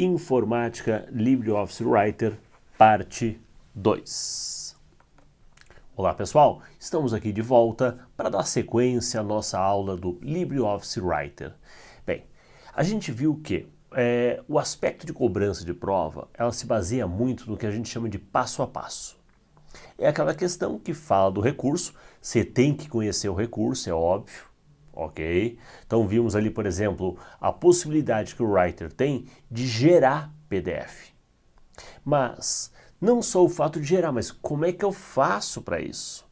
Informática LibreOffice Writer, parte 2. Olá pessoal, estamos aqui de volta para dar sequência à nossa aula do LibreOffice Writer. Bem, a gente viu que o aspecto de cobrança de prova, ela se baseia muito no que a gente chama de passo a passo. É aquela questão que fala do recurso, você tem que conhecer o recurso, é óbvio. Ok? Então vimos ali, por exemplo, a possibilidade que o Writer tem de gerar PDF. Mas não só o fato de gerar, mas como é que eu faço para isso?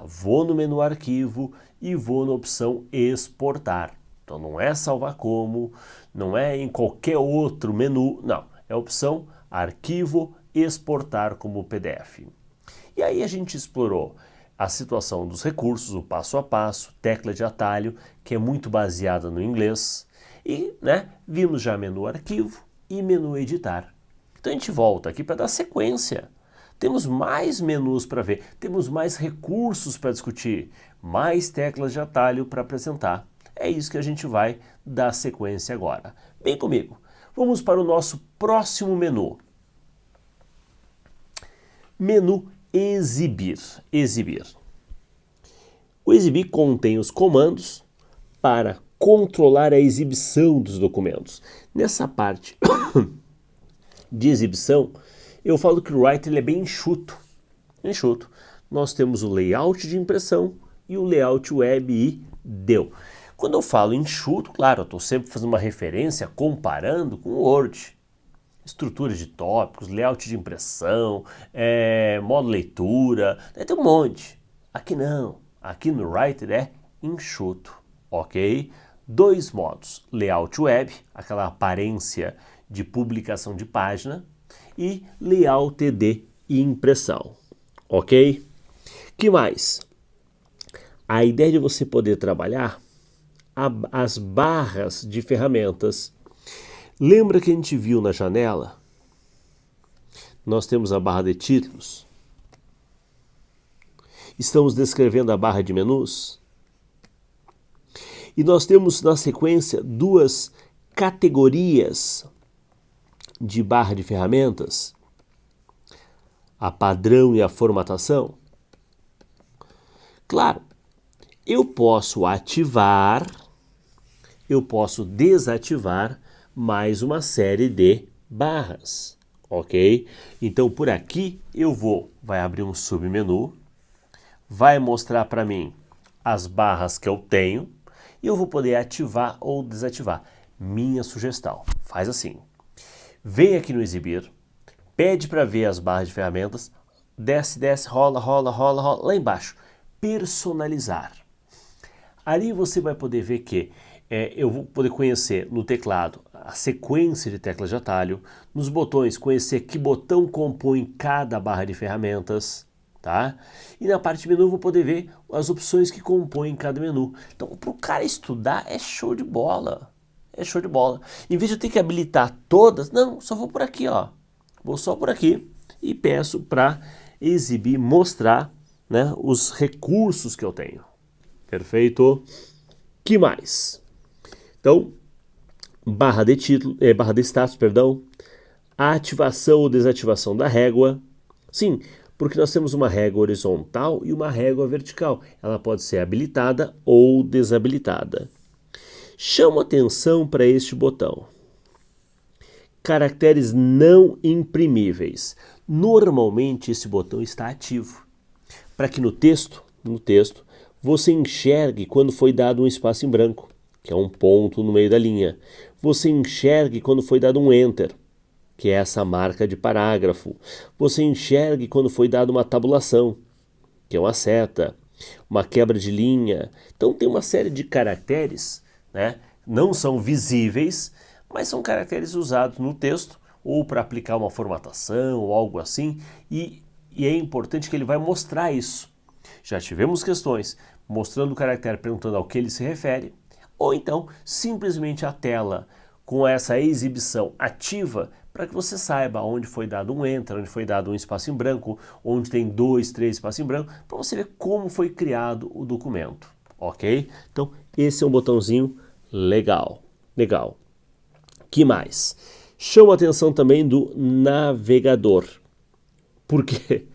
Vou no menu Arquivo e vou na opção Exportar. Então não é salvar como, não é em qualquer outro menu, não. É a opção Arquivo, Exportar como PDF. E aí a gente explorou a situação dos recursos, o passo a passo, tecla de atalho, que é muito baseada no inglês, e vimos já menu arquivo e menu editar. Então a gente volta aqui para dar sequência. Temos mais menus para ver, temos mais recursos para discutir, mais teclas de atalho para apresentar. É isso que a gente vai dar sequência agora. Vem comigo, vamos para o nosso próximo menu. Menu Exibir. O Exibir contém os comandos para controlar a exibição dos documentos. Nessa parte de exibição, eu falo que o Writer é bem enxuto. Nós temos o layout de impressão e o layout web e deu. Quando eu falo enxuto, claro, eu estou sempre fazendo uma referência comparando com o Word. Estrutura de tópicos, layout de impressão, modo leitura, tem um monte. Aqui não, aqui no Writer é enxuto, ok? Dois modos, layout web, aquela aparência de publicação de página, e layout de impressão, ok? Que mais? A ideia de você poder trabalhar as barras de ferramentas. Lembra que a gente viu na janela? Nós temos a barra de títulos. Estamos descrevendo a barra de menus. E nós temos na sequência duas categorias de barra de ferramentas. A padrão e a formatação. Claro, eu posso ativar, eu posso desativar mais uma série de barras, ok? Então por aqui vai abrir um submenu, vai mostrar para mim as barras que eu tenho e eu vou poder ativar ou desativar. Minha sugestão, faz assim, vem aqui no Exibir, pede para ver as barras de ferramentas, desce, rola, lá embaixo, personalizar. Ali você vai poder ver que eu vou poder conhecer no teclado a sequência de teclas de atalho, nos botões conhecer que botão compõe cada barra de ferramentas, tá? E na parte de menu eu vou poder ver as opções que compõem cada menu. Então para o cara estudar é show de bola, Em vez de eu ter que habilitar todas, não, só vou por aqui, ó. Vou só por aqui e peço para exibir, mostrar, os recursos que eu tenho. Perfeito? Que mais? Então, barra de status, a ativação ou desativação da régua. Sim, porque nós temos uma régua horizontal e uma régua vertical. Ela pode ser habilitada ou desabilitada. Chamo atenção para este botão. Caracteres não imprimíveis. Normalmente esse botão está ativo. Para que no texto, você enxergue quando foi dado um espaço em branco, que é um ponto no meio da linha. Você enxergue quando foi dado um Enter, que é essa marca de parágrafo. Você enxergue quando foi dada uma tabulação, que é uma seta, uma quebra de linha. Então tem uma série de caracteres, não são visíveis, mas são caracteres usados no texto, ou para aplicar uma formatação, ou algo assim, e é importante que ele vai mostrar isso. Já tivemos questões mostrando o caractere, perguntando ao que ele se refere, ou então simplesmente a tela com essa exibição ativa para que você saiba onde foi dado um Enter, onde foi dado um espaço em branco, onde tem 2, 3 espaços em branco, para você ver como foi criado o documento, ok? Então esse é um botãozinho legal. Que mais? Chama a atenção também do navegador. Por quê?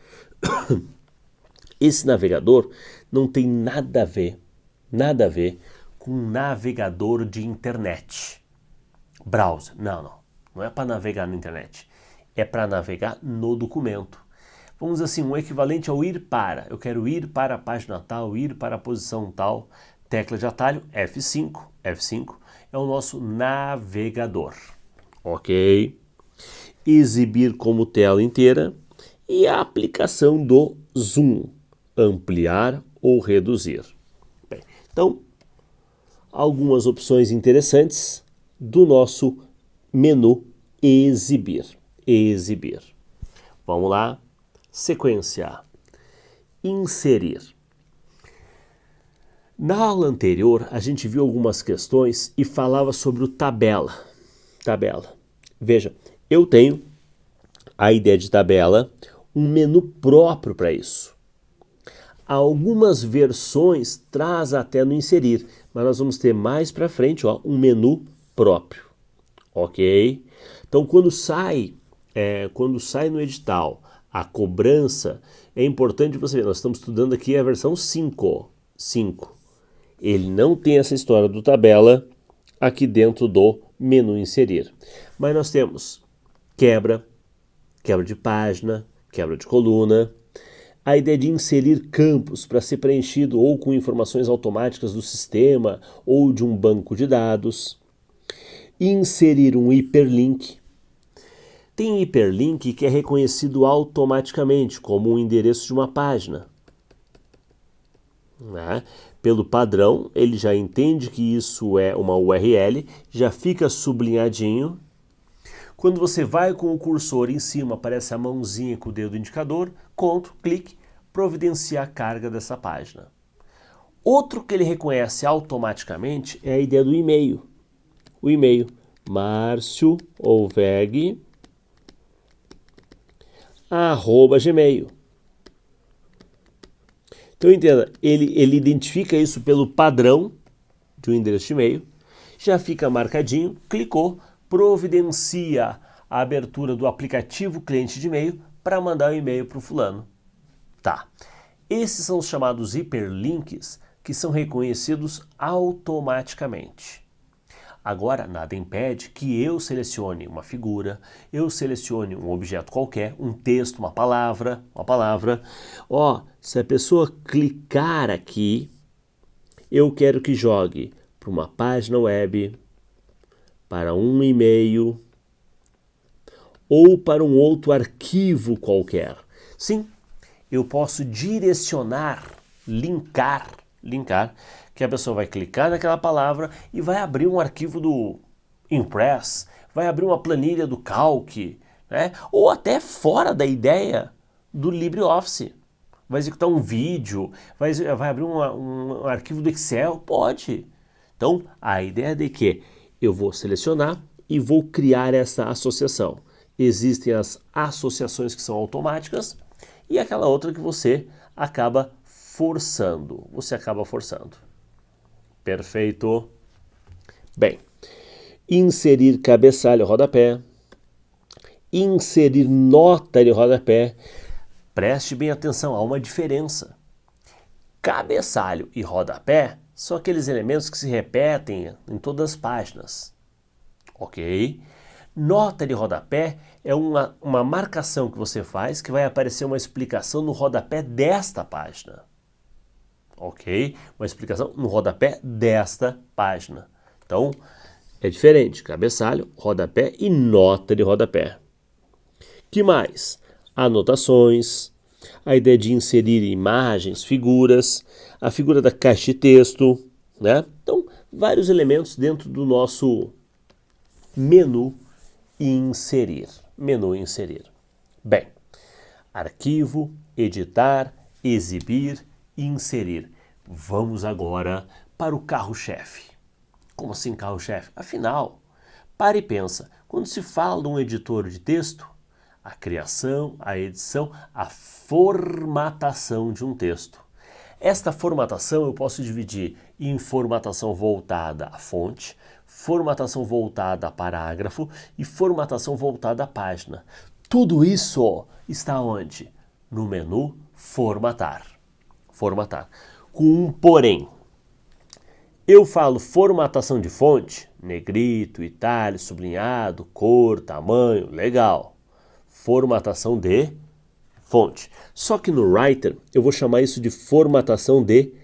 Esse navegador não tem nada a ver com navegador de internet. Browser. Não é para navegar na internet. É para navegar no documento. Vamos dizer assim, um equivalente ao ir para. Eu quero ir para a página tal, ir para a posição tal. Tecla de atalho F5. F5 é o nosso navegador. Ok? Exibir como tela inteira. E a aplicação do zoom. Ampliar ou reduzir. Bem, então, algumas opções interessantes do nosso menu exibir. Exibir. Vamos lá. Sequência. Inserir. Na aula anterior, a gente viu algumas questões e falava sobre o tabela. Tabela. Veja, eu tenho a ideia de tabela, um menu próprio para isso. Algumas versões traz até no inserir, mas nós vamos ter mais para frente um menu próprio. Ok? Então, quando sai no edital a cobrança, é importante você ver, nós estamos estudando aqui a versão 5. Ele não tem essa história do tabela aqui dentro do menu inserir. Mas nós temos quebra de página, quebra de coluna, a ideia de inserir campos para ser preenchido ou com informações automáticas do sistema ou de um banco de dados, inserir um hiperlink. Tem hiperlink que é reconhecido automaticamente como um endereço de uma página. Né? Pelo padrão, ele já entende que isso é uma URL, já fica sublinhadinho. Quando você vai com o cursor em cima, aparece a mãozinha com o dedo indicador, Ctrl, clique, providencia a carga dessa página. Outro que ele reconhece automaticamente é a ideia do e-mail. O e-mail, marcioolveg@gmail. Então entenda, ele identifica isso pelo padrão de um endereço de e-mail, já fica marcadinho, clicou, providencia a abertura do aplicativo cliente de e-mail para mandar o e-mail para o fulano. Tá. Esses são os chamados hiperlinks que são reconhecidos automaticamente. Agora, nada impede que eu selecione uma figura, eu selecione um objeto qualquer, um texto, uma palavra. Se a pessoa clicar aqui, eu quero que jogue para uma página web, para um e-mail ou para um outro arquivo qualquer. Sim, eu posso direcionar, linkar, que a pessoa vai clicar naquela palavra e vai abrir um arquivo do Impress, vai abrir uma planilha do Calc, né? Ou até fora da ideia do LibreOffice. Vai executar um vídeo, vai abrir um arquivo do Excel, pode. Então, a ideia de que eu vou selecionar e vou criar essa associação. Existem as associações que são automáticas e aquela outra que você acaba forçando. Perfeito. Bem, inserir cabeçalho rodapé, inserir nota de rodapé. Preste bem atenção, há uma diferença. Cabeçalho e rodapé são aqueles elementos que se repetem em todas as páginas. Ok? Nota de rodapé é uma marcação que você faz que vai aparecer uma explicação no rodapé desta página. Ok? Uma explicação no rodapé desta página. Então, é diferente. Cabeçalho, rodapé e nota de rodapé. Que mais? Anotações, a ideia de inserir imagens, figuras, a figura da caixa de texto, né? Então, vários elementos dentro do nosso menu inserir. Bem, arquivo, editar, exibir, inserir. Vamos agora para o carro-chefe. Como assim carro-chefe? Afinal, para e pensa, quando se fala de um editor de texto, a criação, a edição, a formatação de um texto. Esta formatação eu posso dividir em formatação voltada à fonte, formatação voltada a parágrafo e formatação voltada à página. Tudo isso está onde? No menu Formatar. Formatar. Com um porém. Eu falo formatação de fonte, negrito, itálico, sublinhado, cor, tamanho, legal. Formatação de fonte. Só que no Writer eu vou chamar isso de formatação de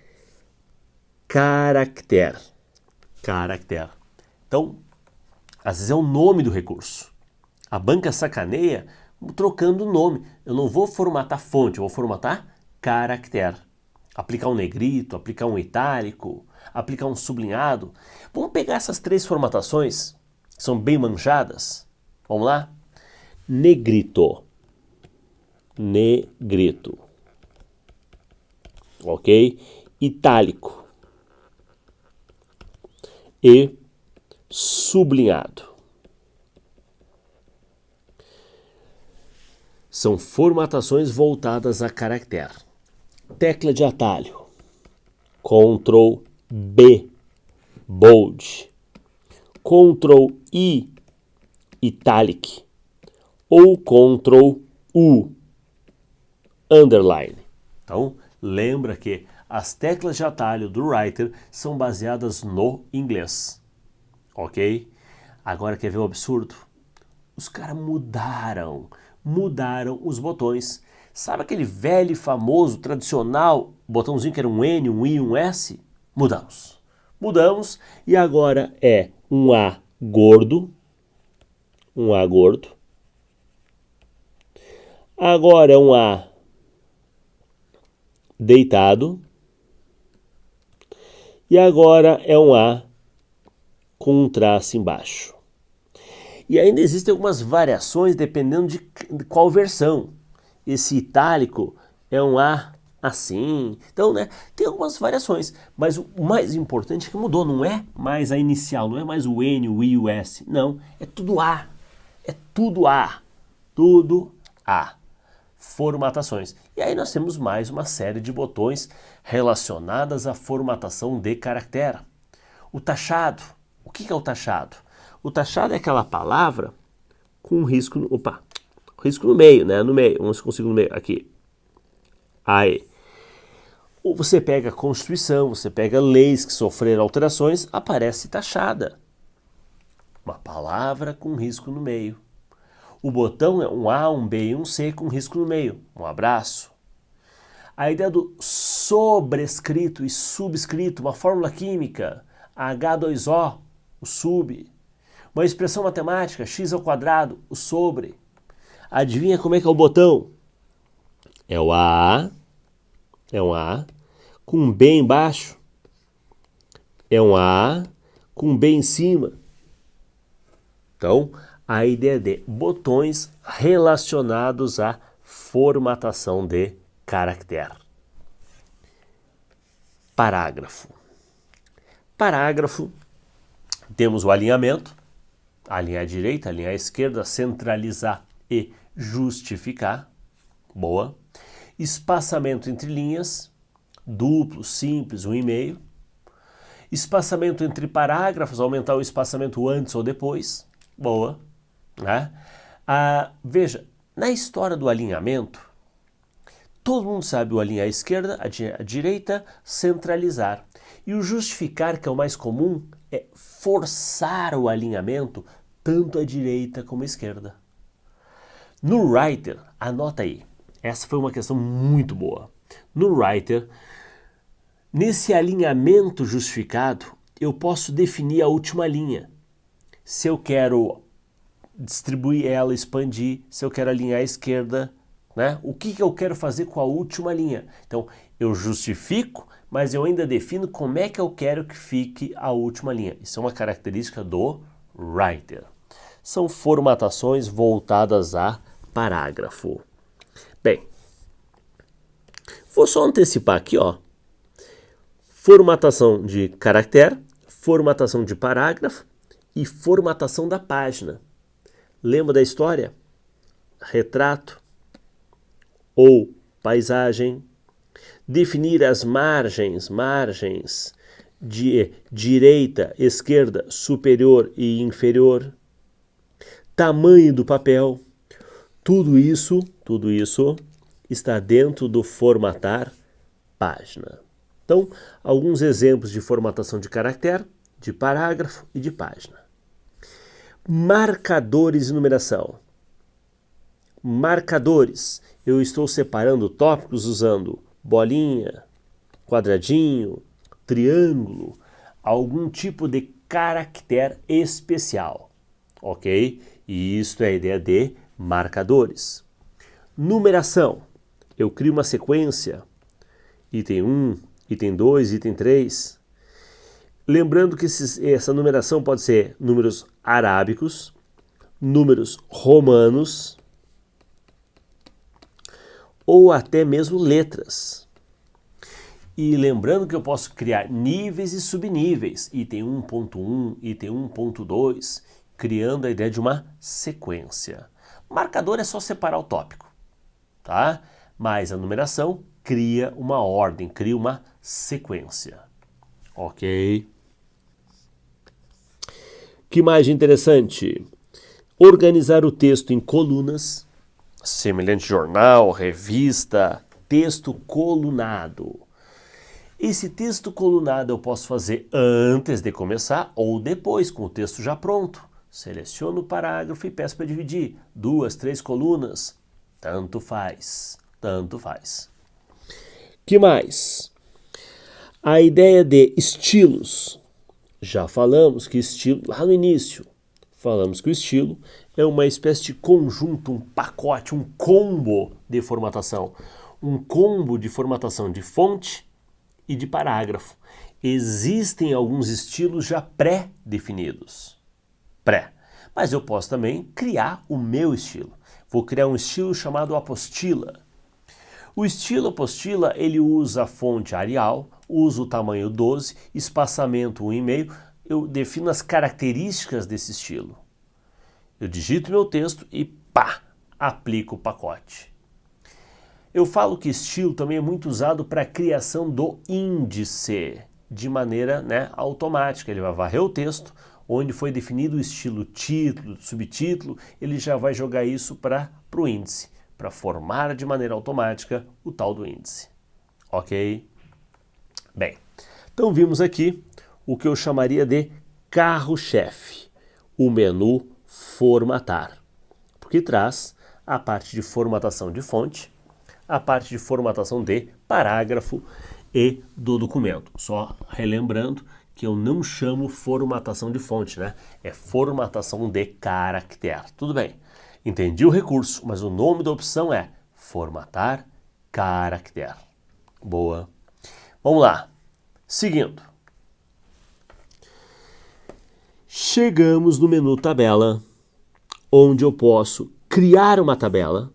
caractere. Caractere. Então, às vezes é o nome do recurso. A banca sacaneia trocando o nome. Eu não vou formatar fonte, eu vou formatar caractere. Aplicar um negrito, aplicar um itálico, aplicar um sublinhado. Vamos pegar essas 3 formatações, que são bem manjadas. Vamos lá? Negrito. Negrito. Ok? Itálico. E sublinhado. São formatações voltadas a caractere. Tecla de atalho. Ctrl B, bold. Ctrl I, italic. Ou Ctrl U, underline. Então, lembra que as teclas de atalho do Writer são baseadas no inglês. Ok? Agora quer ver o absurdo? Os caras mudaram os botões. Sabe aquele velho e famoso, tradicional botãozinho que era um N, um I, um S? Mudamos e agora é um A gordo. Agora é um A deitado. E agora é um A com um traço embaixo. E ainda existem algumas variações dependendo de qual versão. Esse itálico é um A assim. Então, né, tem algumas variações. Mas o mais importante é que mudou. Não é mais a inicial, não é mais o N, o I, o S. Não, é tudo A. É tudo A. Tudo A. Formatações. E aí nós temos mais uma série de botões relacionadas à formatação de caractere. O taxado. O que é o taxado? O taxado é aquela palavra com um risco no... risco no meio, né? No meio. Vamos conseguir no meio. Aqui. Aí. Ou você pega a Constituição, você pega leis que sofreram alterações, aparece taxada. Uma palavra com risco no meio. O botão é um A, um B e um C com risco no meio. Um abraço. A ideia do sobrescrito e subscrito, uma fórmula química, H2O, o sub. Uma expressão matemática, x ao quadrado, o sobre. Adivinha como é que é o botão? É um A com um B embaixo. É um A com um B em cima. Então, a ideia de botões relacionados à formatação de caractere. Parágrafo. Parágrafo, temos o alinhamento, alinhar à direita, alinhar à esquerda, centralizar e justificar. Boa. Espaçamento entre linhas, duplo, simples, 1,5. Espaçamento entre parágrafos, aumentar o espaçamento antes ou depois. Boa. Né? Veja, na história do alinhamento, todo mundo sabe o alinhar à esquerda, à direita, centralizar. E o justificar, que é o mais comum, é forçar o alinhamento tanto à direita como à esquerda. No Writer, anota aí, essa foi uma questão muito boa. No Writer, nesse alinhamento justificado, eu posso definir a última linha. Se eu quero distribuir ela, expandir, se eu quero alinhar à esquerda, né? O que eu quero fazer com a última linha? Então, eu justifico, mas eu ainda defino como é que eu quero que fique a última linha. Isso é uma característica do Writer. São formatações voltadas a parágrafo. Bem, vou só antecipar aqui, ó. Formatação de caractere, formatação de parágrafo e formatação da página. Lembra da história? Retrato ou paisagem. Definir as margens direita, esquerda, superior e inferior, tamanho do papel, tudo isso está dentro do formatar página. Então, alguns exemplos de formatação de caractere, de parágrafo e de página. Marcadores de numeração. Marcadores. Eu estou separando tópicos usando bolinha, quadradinho, triângulo, algum tipo de caractere especial, ok? E isso é a ideia de marcadores. Numeração. Eu crio uma sequência, item 1, item 2, item 3. Lembrando que essa numeração pode ser números arábicos, números romanos ou até mesmo letras. E lembrando que eu posso criar níveis e subníveis, item 1.1, item 1.2, criando a ideia de uma sequência. Marcador é só separar o tópico, tá? Mas a numeração cria uma ordem, cria uma sequência. Ok? Que mais de interessante? Organizar o texto em colunas, semelhante jornal, revista, texto colunado. Esse texto colunado eu posso fazer antes de começar ou depois, com o texto já pronto. Seleciono o parágrafo e peço para dividir 2, 3 colunas. Tanto faz, tanto faz. Que mais? A ideia de estilos. Já falamos que estilo, lá no início, falamos que o estilo é uma espécie de conjunto, um pacote, um combo de formatação. Um combo de formatação de fonte e de parágrafo. Existem alguns estilos já pré-definidos. Mas eu posso também criar o meu estilo. Vou criar um estilo chamado apostila. O estilo apostila, ele usa a fonte Arial, usa o tamanho 12, espaçamento 1,5. Eu defino as características desse estilo. Eu digito meu texto e pá, aplico o pacote. Eu falo que estilo também é muito usado para a criação do índice, de maneira automática. Ele vai varrer o texto, onde foi definido o estilo título, subtítulo, ele já vai jogar isso para o índice, para formar de maneira automática o tal do índice. Ok? Bem, então vimos aqui o que eu chamaria de carro-chefe, o menu formatar, porque traz a parte de formatação de fonte, a parte de formatação de parágrafo e do documento. Só relembrando que eu não chamo formatação de fonte, né? É formatação de caractere. Tudo bem, entendi o recurso, mas o nome da opção é formatar caractere. Boa. Vamos lá. Seguindo. Chegamos no menu tabela, onde eu posso criar uma tabela,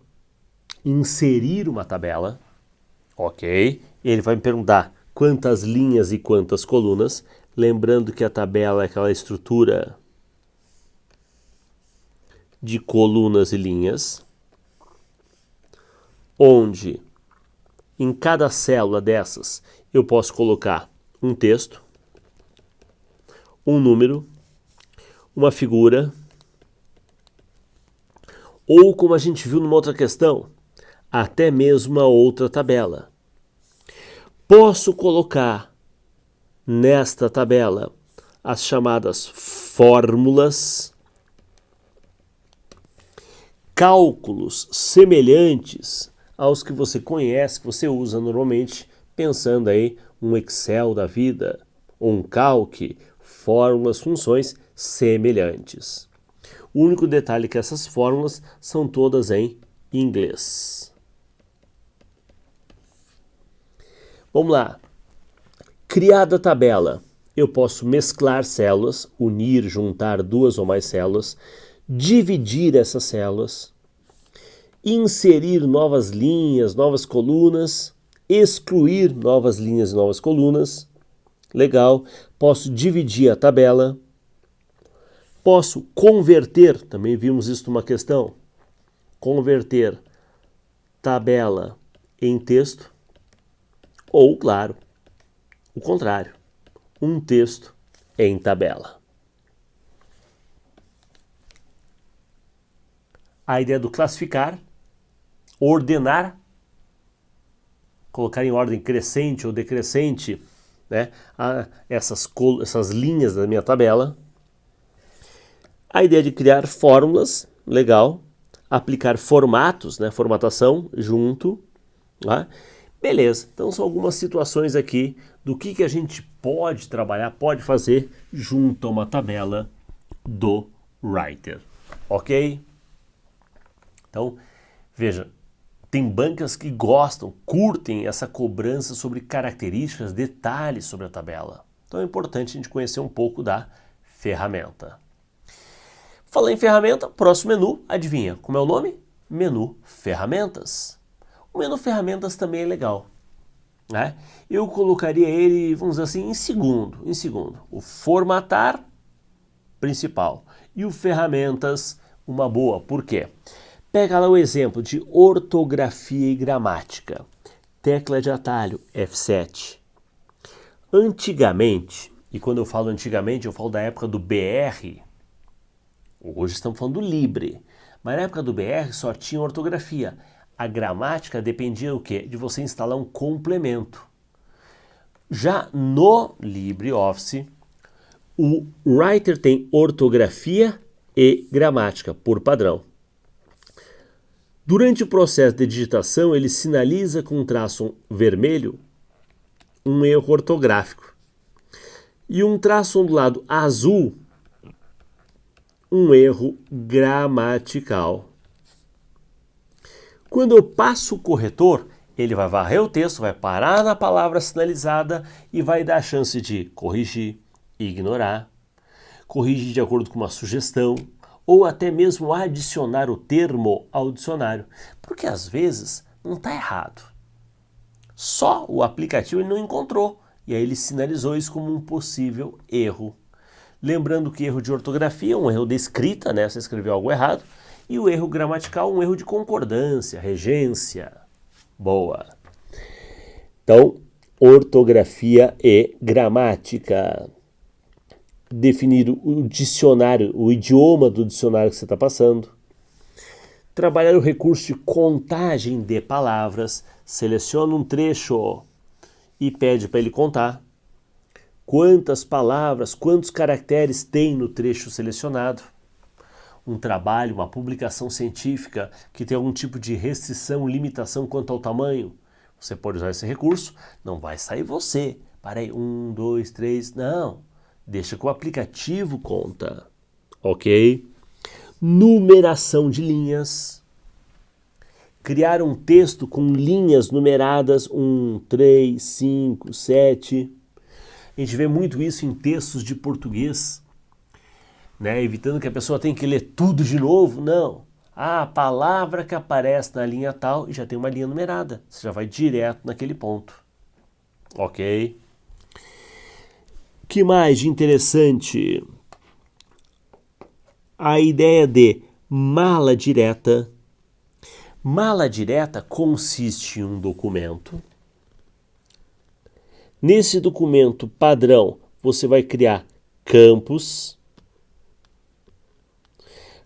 inserir uma tabela, ok? Ele vai me perguntar quantas linhas e quantas colunas, lembrando que a tabela é aquela estrutura de colunas e linhas, onde em cada célula dessas eu posso colocar um texto, um número, uma figura, ou como a gente viu numa outra questão, até mesmo uma outra tabela. Posso colocar nesta tabela as chamadas fórmulas, cálculos semelhantes aos que você conhece, que você usa normalmente, pensando aí um Excel da vida, ou um calque, fórmulas, funções semelhantes. O único detalhe é que essas fórmulas são todas em inglês. Vamos lá. Criada a tabela, eu posso mesclar células, unir, juntar 2 ou mais células, dividir essas células, inserir novas linhas, novas colunas, excluir novas linhas e novas colunas. Legal. Posso dividir a tabela. Posso converter, também vimos isso numa questão, converter tabela em texto. Ou, claro, o contrário. um texto em tabela. A ideia do classificar, ordenar, colocar em ordem crescente ou decrescente, né, essas linhas da minha tabela. A ideia de criar fórmulas, legal. Aplicar formatos, né, formatação junto. Tá? Beleza, então são algumas situações aqui do que a gente pode trabalhar, pode fazer junto a uma tabela do Writer, ok? Então, veja, tem bancas que gostam, curtem essa cobrança sobre características, detalhes sobre a tabela. Então é importante a gente conhecer um pouco da ferramenta. Falando em ferramenta, próximo menu, adivinha, como é o nome? Menu Ferramentas. O menu Ferramentas também é legal, né? Eu colocaria ele, vamos dizer assim, em segundo. O formatar, principal. E o Ferramentas, uma boa. Por quê? Pega lá o exemplo de ortografia e gramática. Tecla de atalho, F7. Antigamente, e quando eu falo antigamente, eu falo da época do BR. Hoje estamos falando do Libre. Mas na época do BR só tinha ortografia. A gramática dependia do quê? De você instalar um complemento. Já no LibreOffice, o Writer tem ortografia e gramática por padrão. Durante o processo de digitação, ele sinaliza com um traço vermelho um erro ortográfico. E um traço ondulado azul, um erro gramatical. Quando eu passo o corretor, ele vai varrer o texto, vai parar na palavra sinalizada e vai dar a chance de corrigir, ignorar, corrigir de acordo com uma sugestão ou até mesmo adicionar o termo ao dicionário. Porque às vezes não está errado. Só o aplicativo ele não encontrou e aí ele sinalizou isso como um possível erro. Lembrando que erro de ortografia é um erro de escrita, né? Você escreveu algo errado. E o erro gramatical, um erro de concordância, regência. Boa. Então, ortografia e gramática. Definir o dicionário, o idioma do dicionário que você está passando. Trabalhar o recurso de contagem de palavras. Seleciona um trecho e pede para ele contar quantas palavras, quantos caracteres tem no trecho selecionado. Um trabalho, uma publicação científica que tem algum tipo de restrição, limitação quanto ao tamanho, você pode usar esse recurso, não vai sair você. Para aí, 1, 2, 3, não. Deixa que o aplicativo conta, ok? Numeração de linhas. Criar um texto com linhas numeradas, 1, 3, 5, 7. A gente vê muito isso em textos de português, né? Evitando que a pessoa tenha que ler tudo de novo. Não. A palavra que aparece na linha tal e já tem uma linha numerada. Você já vai direto naquele ponto. Ok? Que mais de interessante? A ideia de mala direta. Mala direta consiste em um documento. Nesse documento padrão, você vai criar campos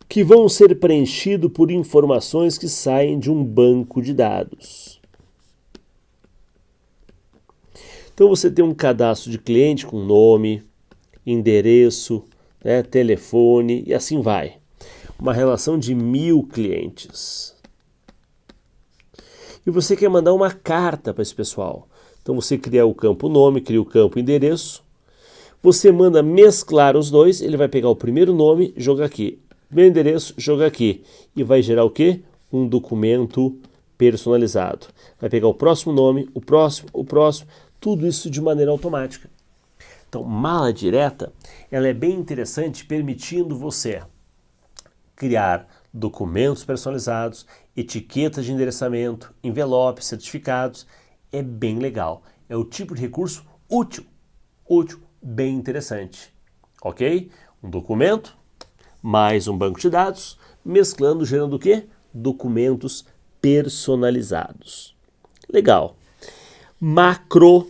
que vão ser preenchidos por informações que saem de um banco de dados. Então você tem um cadastro de cliente com nome, endereço, né, telefone e assim vai. Uma relação de 1000 clientes. E você quer mandar uma carta para esse pessoal. Então você cria o campo nome, cria o campo endereço. Você manda mesclar os dois, ele vai pegar o primeiro nome, jogar aqui. Meu endereço, joga aqui. E vai gerar o quê? Um documento personalizado. Vai pegar o próximo nome, o próximo, tudo isso de maneira automática. Então, mala direta, ela é bem interessante, permitindo você criar documentos personalizados, etiquetas de endereçamento, envelopes, certificados. É bem legal. É o tipo de recurso útil, bem interessante. Ok? Um documento mais um banco de dados, mesclando, gerando o quê? Documentos personalizados. Legal. Macro.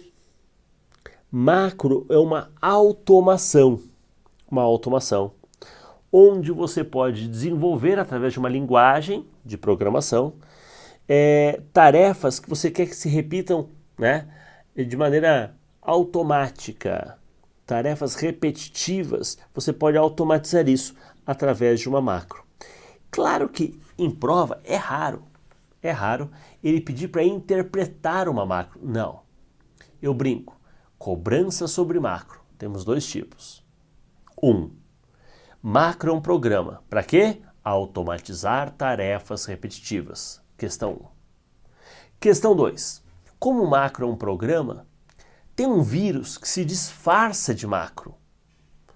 Macro é uma automação, onde você pode desenvolver através de uma linguagem de programação tarefas que você quer que se repitam, né, de maneira automática. Tarefas repetitivas, você pode automatizar isso através de uma macro. Claro que em prova é raro ele pedir para interpretar uma macro. Não, eu brinco. Cobrança sobre macro. Temos dois tipos. Macro é um programa. Para quê? Automatizar tarefas repetitivas. Questão 1. Questão 2. Como macro é um programa, tem um vírus que se disfarça de macro,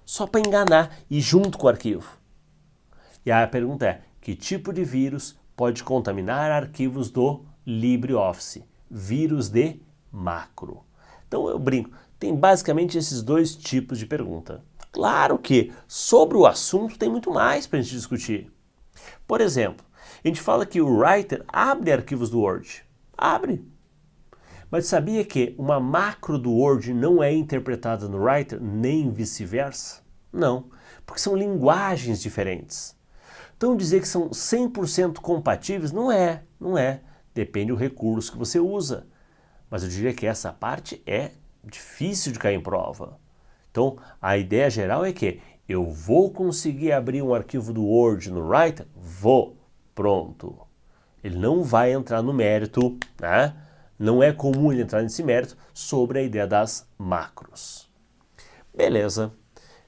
só para enganar e junto com o arquivo. E aí a pergunta é, que tipo de vírus pode contaminar arquivos do LibreOffice? Vírus de macro. Então eu brinco, tem basicamente esses dois tipos de pergunta. Claro que sobre o assunto tem muito mais para a gente discutir. Por exemplo, a gente fala que o Writer abre arquivos do Word. Abre. Mas sabia que uma macro do Word não é interpretada no Writer, nem vice-versa? Não, porque são linguagens diferentes. Então dizer que são 100% compatíveis não é. Depende do recurso que você usa. Mas eu diria que essa parte é difícil de cair em prova. Então a ideia geral é que eu vou conseguir abrir um arquivo do Word no Writer? Vou. Pronto. Ele não vai entrar no mérito, né? Não é comum ele entrar nesse mérito sobre a ideia das macros. Beleza.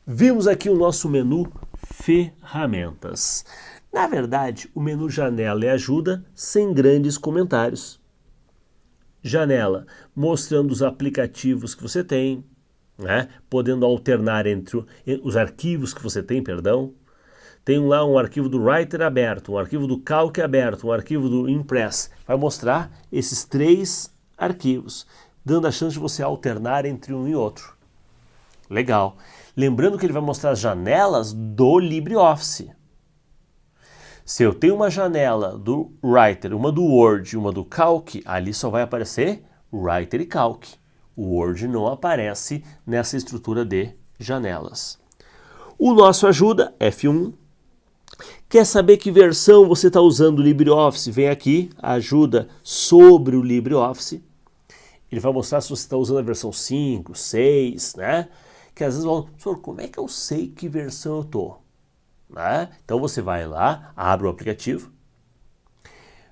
Vimos aqui o nosso menu ferramentas. Na verdade, o menu janela e ajuda sem grandes comentários. Janela, mostrando os aplicativos que você tem, né? Podendo alternar entre os arquivos que você tem, perdão. Tem lá um arquivo do Writer aberto, um arquivo do Calc aberto, um arquivo do Impress. Vai mostrar esses 3 arquivos, dando a chance de você alternar entre um e outro. Legal. Lembrando que ele vai mostrar as janelas do LibreOffice. Se eu tenho uma janela do Writer, uma do Word e uma do Calc, ali só vai aparecer Writer e Calc. O Word não aparece nessa estrutura de janelas. O nosso ajuda, F1. Quer saber que versão você está usando o LibreOffice? Vem aqui, ajuda sobre o LibreOffice. Ele vai mostrar se você está usando a versão 5, 6, né? Que às vezes vão, professor, como é que eu sei que versão eu estou? Né? Então você vai lá, abre o aplicativo,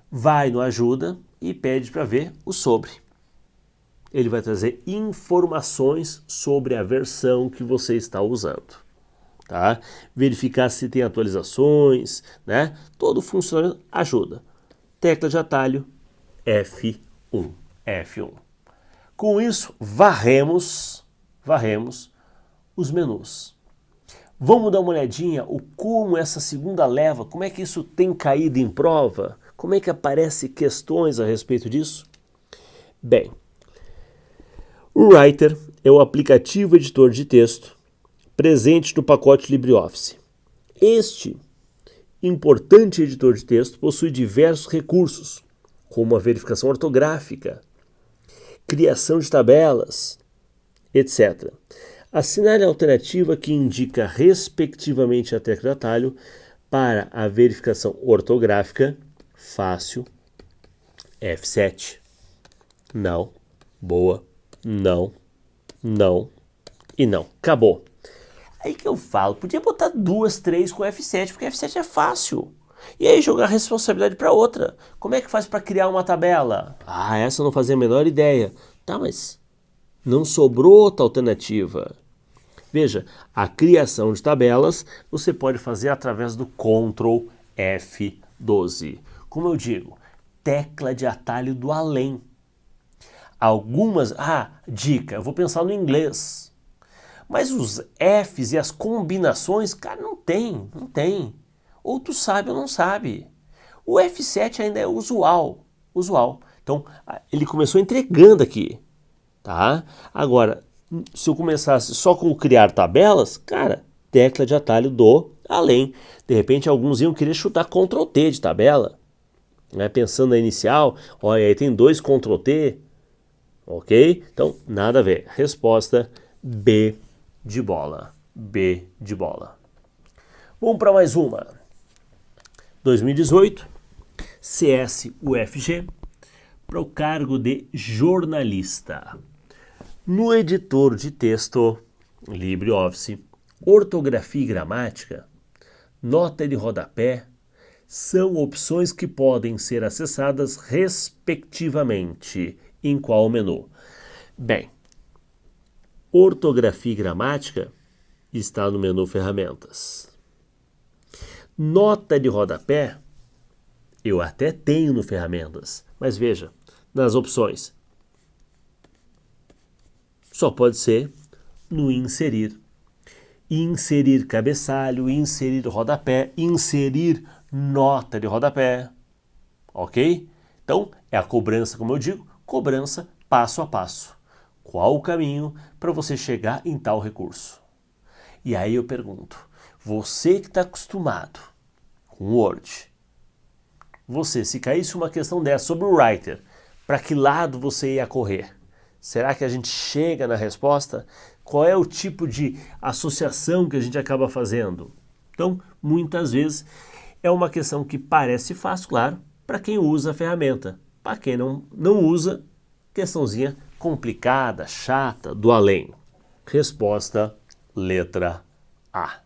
vai no ajuda e pede para ver o sobre. Ele vai trazer informações sobre a versão que você está usando. Tá? Verificar se tem atualizações, né? Todo funcionamento ajuda. Tecla de atalho F1. Com isso, varremos os menus. Vamos dar uma olhadinha como essa segunda leva, como é que isso tem caído em prova? Como é que aparecem questões a respeito disso? Bem, o Writer é o aplicativo editor de texto presente no pacote LibreOffice. Este importante editor de texto possui diversos recursos, como a verificação ortográfica, criação de tabelas, etc. Assinale a alternativa que indica respectivamente a tecla de atalho para a verificação ortográfica, fácil, F7. Não, boa, não e não. Acabou. Aí que eu falo, podia botar 2, 3 com F7, porque F7 é fácil. E aí jogar a responsabilidade para outra. Como é que faz para criar uma tabela? Essa eu não fazia a menor ideia. Tá, mas não sobrou outra alternativa. Veja, a criação de tabelas você pode fazer através do Ctrl F12. Como eu digo, tecla de atalho do além. Algumas... dica, eu vou pensar no inglês. Mas os Fs e as combinações, cara, não tem. Ou tu sabe ou não sabe. O F7 ainda é usual. Então, ele começou entregando aqui, tá? Agora, se eu começasse só com criar tabelas, cara, tecla de atalho do além. De repente, alguns iam querer chutar Ctrl T de tabela, né? Pensando na inicial, olha, aí tem 2 Ctrl T. ok? Então, nada a ver. Resposta B de bola. B de bola. Vamos para mais uma. 2018, CS-UFG, para o cargo de jornalista. No editor de texto, LibreOffice, ortografia e gramática, nota de rodapé, são opções que podem ser acessadas respectivamente. Em qual menu? Bem, ortografia e gramática está no menu ferramentas. Nota de rodapé, eu até tenho no ferramentas, mas veja, nas opções, só pode ser no inserir. Inserir cabeçalho, inserir rodapé, inserir nota de rodapé, ok? Então, é a cobrança, como eu digo, cobrança passo a passo. Qual o caminho para você chegar em tal recurso? E aí eu pergunto, você que está acostumado com Word, você, se caísse uma questão dessa sobre o Writer, para que lado você ia correr? Será que a gente chega na resposta? Qual é o tipo de associação que a gente acaba fazendo? Então, muitas vezes, é uma questão que parece fácil, claro, para quem usa a ferramenta. Para quem não usa, questãozinha complicada, chata, do além. Resposta, letra A.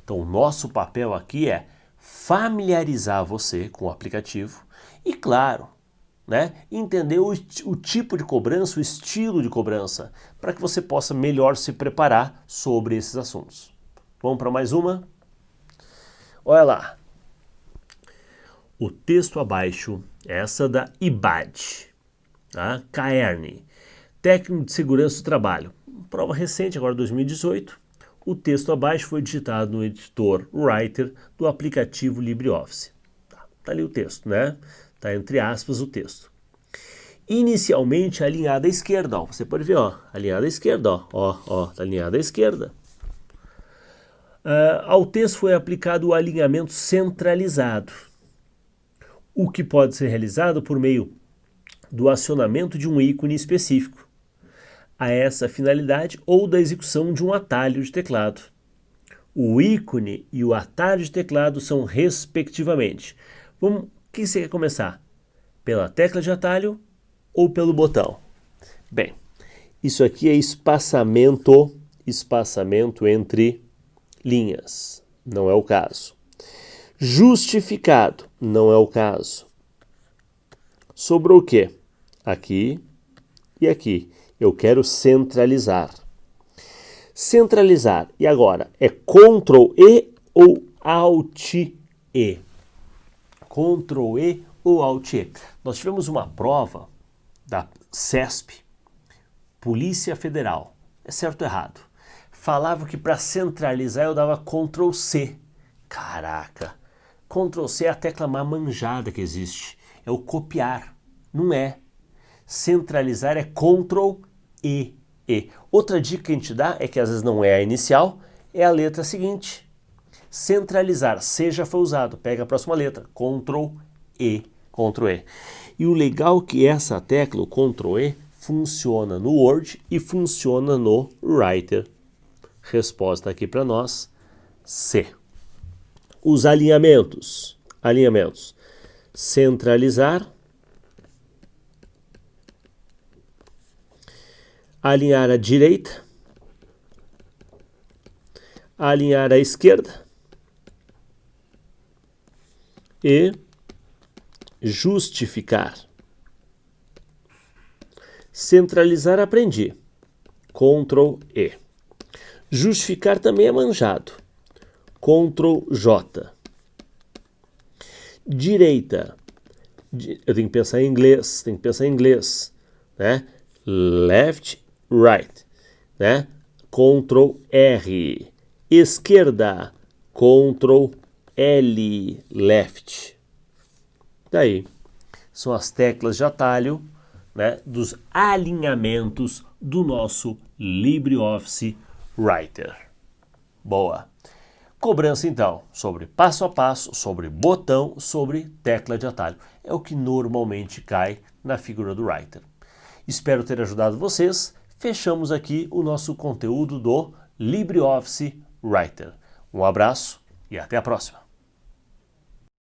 Então, o nosso papel aqui é familiarizar você com o aplicativo e, claro, entender o tipo de cobrança, o estilo de cobrança, para que você possa melhor se preparar sobre esses assuntos. Vamos para mais uma? Olha lá. O texto abaixo, essa da IBAD, tá? Caerne, Técnico de Segurança do Trabalho. Prova recente, agora 2018. O texto abaixo foi digitado no editor Writer do aplicativo LibreOffice. Tá ali o texto, né? Está entre aspas o texto. Inicialmente alinhada à esquerda, ó. Você pode ver, ó, alinhada à esquerda, ó, tá alinhada à esquerda. Ao texto foi aplicado o alinhamento centralizado, o que pode ser realizado por meio do acionamento de um ícone específico a essa finalidade ou da execução de um atalho de teclado. O ícone e o atalho de teclado são respectivamente. O que você quer começar? Pela tecla de atalho ou pelo botão? Bem, isso aqui é espaçamento entre linhas. Não é o caso. Justificado. Não é o caso. Sobrou o quê? Aqui e aqui. Eu quero centralizar. Centralizar. E agora? É Ctrl E ou Alt E? Ctrl E ou Alt E? Nós tivemos uma prova da CESP, Polícia Federal. É certo ou errado? Falava que para centralizar eu dava Ctrl C. Caraca! Ctrl C é a tecla mais manjada que existe. É o copiar. Não é. Centralizar é Ctrl E. Outra dica que a gente dá é que às vezes não é a inicial, é a letra seguinte. Centralizar, C já foi usado. Pega a próxima letra. Ctrl E. Ctrl E. E o legal é que essa tecla, o Ctrl E, funciona no Word e funciona no Writer. Resposta aqui para nós, C. Os alinhamentos. Centralizar. Alinhar à direita. Alinhar à esquerda. E justificar. Centralizar, aprendi. Ctrl E. Justificar também é manjado. Ctrl J. Direita. Eu tenho que pensar em inglês. Né? Left, right. Né? Ctrl R. Esquerda. Ctrl L. Left. Daí. São as teclas de atalho, né, dos alinhamentos do nosso LibreOffice Writer. Boa! Cobrança, então, sobre passo a passo, sobre botão, sobre tecla de atalho. É o que normalmente cai na figura do Writer. Espero ter ajudado vocês. Fechamos aqui o nosso conteúdo do LibreOffice Writer. Um abraço e até a próxima!